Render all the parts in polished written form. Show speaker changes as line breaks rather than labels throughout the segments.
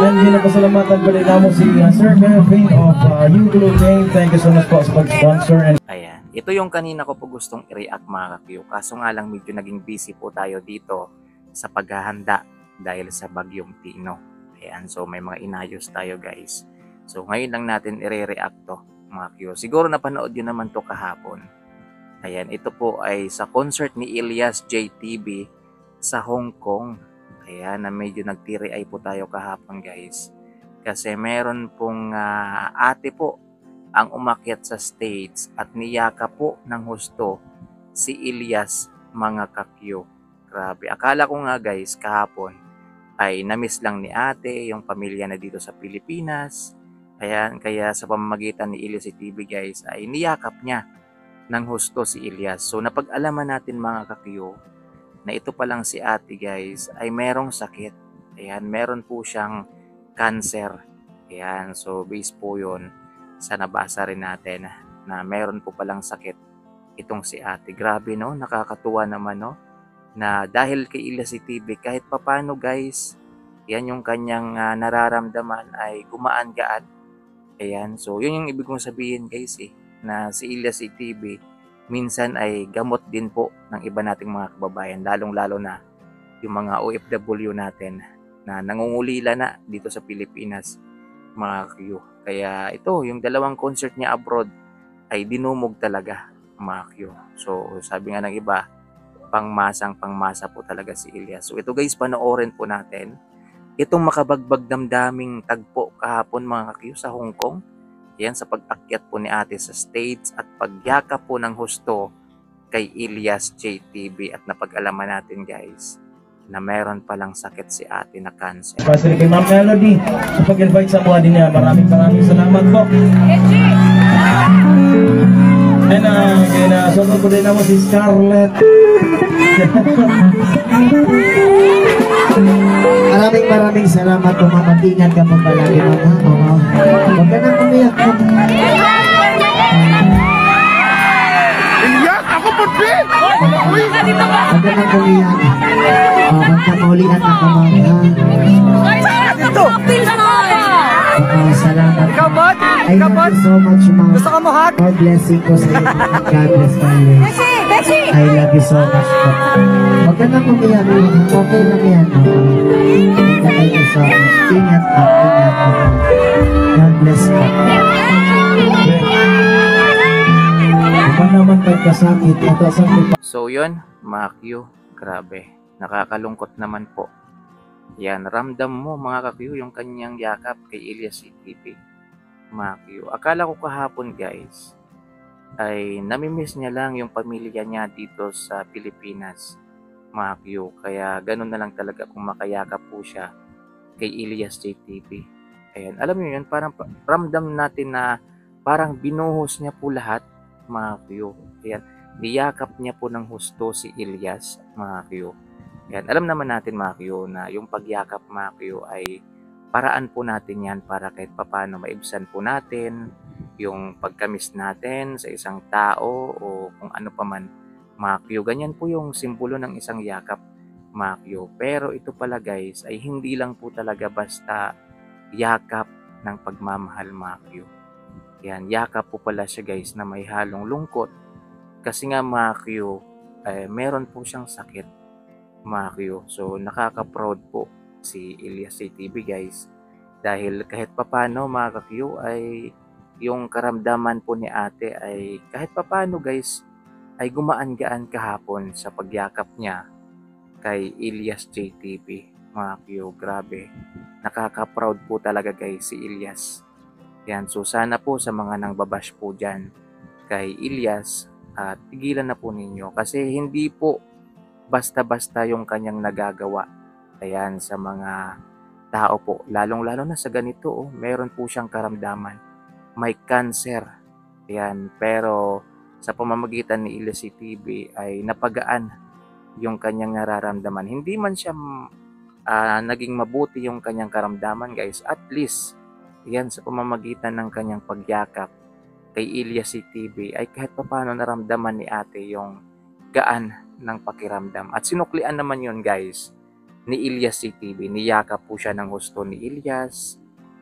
And ginapasalamatan pa rin namin si Sir Kevin of Yugulo Game. Thank you so much po sa pag-sponsor. And
ayan, ito yung kanina ko po gustong i-react mga ka-Q. Kaso nga lang medyo naging busy po tayo dito sa paghahanda dahil sa bagyong Tino. Ayan, so may mga inayos tayo guys. So ngayon lang natin i-react to mga Q. Siguro napanood yun naman to kahapon. Ayan, ito po ay sa concert ni Elias JTB sa Hong Kong. Ayan, na medyo nagtiri-ay po tayo kahapon guys. Kasi meron pong ate po ang umakyat sa stage at niyaka po ng husto si Elias mga ka-Q. Grabe, akala ko nga guys kahapon ay namiss lang ni ate yung pamilya na dito sa Pilipinas. Ayan, kaya sa pamamagitan ni Elias JTB guys ay niyakap niya ng husto si Elias. So napag-alaman natin mga ka-Q na ito pa lang si ate guys ay merong sakit. Ayan, meron po siyang cancer. Ayan, so base po yun sa nabasa rin natin na meron po palang sakit itong si ate. Grabe no, nakakatuwa naman no, na dahil kay Elias JTB kahit papano guys, yan yung kanyang nararamdaman ay gumaan-gaan. Ayan, so yun yung ibig kong sabihin guys na si Elias JTB minsan ay gamot din po ng iba nating mga kababayan, lalong-lalo na yung mga OFW natin na nangungulila na dito sa Pilipinas, mga Q. Kaya ito, yung dalawang concert niya abroad ay dinumog talaga, mga Q. So sabi nga ng iba, pangmasa po talaga si Elias. So ito guys, panoorin po natin itong makabagbag damdaming tagpo kahapon mga Q sa Hong Kong. Yan sa pag-akyat po ni ate sa stage at pagyakap po ng husto kay Elias JTB at napag-alaman natin guys na meron palang sakit si ate na cancer.
Pastor kay Ma'am Melody sa pag-invite sa mga din niya. Maraming salamat po. And kaya sunod ko din naman si Scarlett.
Maraming salamat po ma'am. Mag-ingat ka po palagi ma'am. Huwag ka nang umiyak po.
Iyak! Ako po, P!
Huwag ka nang umiyak. Huwag ka maulian ako ma'am. Salamat.
Kabot!
I love you so much ma'am.
Gusto ka mo hug?
God blessing ko sa iyo. God bless you. I love you so much po. Huwag ka nang umiyak. Okay lang yan. Thank you so much. Ingat po. God bless po. Iba naman pagkasakit.
So yun, mga Q, grabe, nakakalungkot naman po. Yan, ramdam mo mga ka-Q yung kanyang yakap kay Elias JTB, mga Q. Akala ko kahapon guys, ay namimiss niya lang yung pamilya niya dito sa Pilipinas, mga Q. Kaya ganun na lang talaga kung makayakap po siya kay Elias JTB. Ayan, alam niyo yun, parang ramdam natin na parang binuhos niya po lahat, mga Q. Ayan, niyakap niya po ng husto si Elias, mga Q. Ayan, alam naman natin mga Q na yung pagyakap mga Q ay paraan po natin yan para kahit papano maibsan po natin yung pagkamis natin sa isang tao o kung ano pa man, mga Q. Ganyan po yung simbolo ng isang yakap, mga Q. Pero ito pala guys ay hindi lang po talaga basta yakap ng pagmamahal, mga Q. Yan, yakap po pala siya guys na may halong lungkot kasi nga mga Q, meron po siyang sakit, mga Q. So nakaka-proud po si Elias JTB guys dahil kahit papano mga ka-Q ay yung karamdaman po ni ate ay kahit papano guys ay gumaan-gaan kahapon sa pagyakap niya kay Elias JTB, mga Q. Grabe, nakaka-proud po talaga guys si Elias. Yan, so sana po sa mga nangbabash po dyan kay Elias, tigilan na po ninyo kasi hindi po basta-basta yung kanyang nagagawa. Ayan, sa mga tao po, lalong-lalo na sa ganito, meron po siyang karamdaman. May cancer. Ayan, pero sa pamamagitan ni Elias JTB ay napagaan yung kanyang nararamdaman. Hindi man siya naging mabuti yung kanyang karamdaman guys, at least yan sa pamamagitan ng kanyang pagyakap kay Elias JTB ay kahit paano naramdaman ni ate yung gaan ng pakiramdam. At sinuklian naman yun guys ni Ilyas CTV. Niyakap po siya ng gusto ni Ilyas.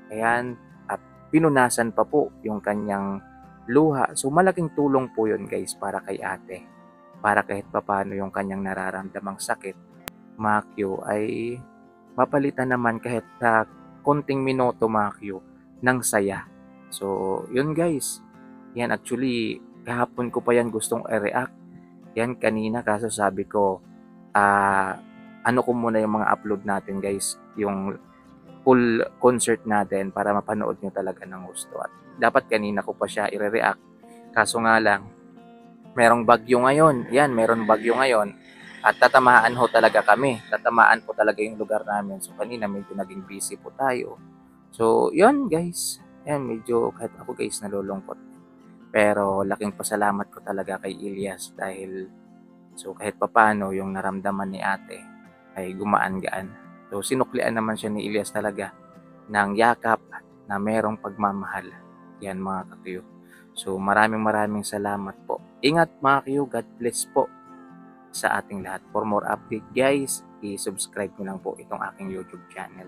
Ayan, at pinunasan pa po yung kanyang luha. So malaking tulong po yun guys para kay ate. Para kahit papano yung kanyang nararamdamang sakit, Makyo, ay mapalitan naman kahit na konting minuto Makyo ng saya. So yun guys. Yan actually, kahapon ko pa yan gustong i-react. Yan kanina kaso sabi ko, ano ko muna yung mga upload natin guys, yung full concert natin para mapanood nyo talaga ng gusto. At dapat kanina ko pa siya i-react. Kaso nga lang, merong bagyo ngayon. Yan, meron bagyo ngayon. At tatamaan ho talaga kami. Tatamaan po talaga yung lugar namin. So kanina medyo naging busy po tayo. So yun guys. Yan, medyo kahit ako guys nalulungkot. Pero laking pasalamat ko talaga kay Ilyas dahil so kahit papano yung naramdaman ni ate ay gumaan-gaan. So sinuklian naman siya ni Ilyas talaga ng yakap na merong pagmamahal. Yan mga kakiyo. So maraming salamat po. Ingat mga kakiyo. God bless po sa ating lahat. For more update guys, i-subscribe nyo lang po itong aking YouTube channel.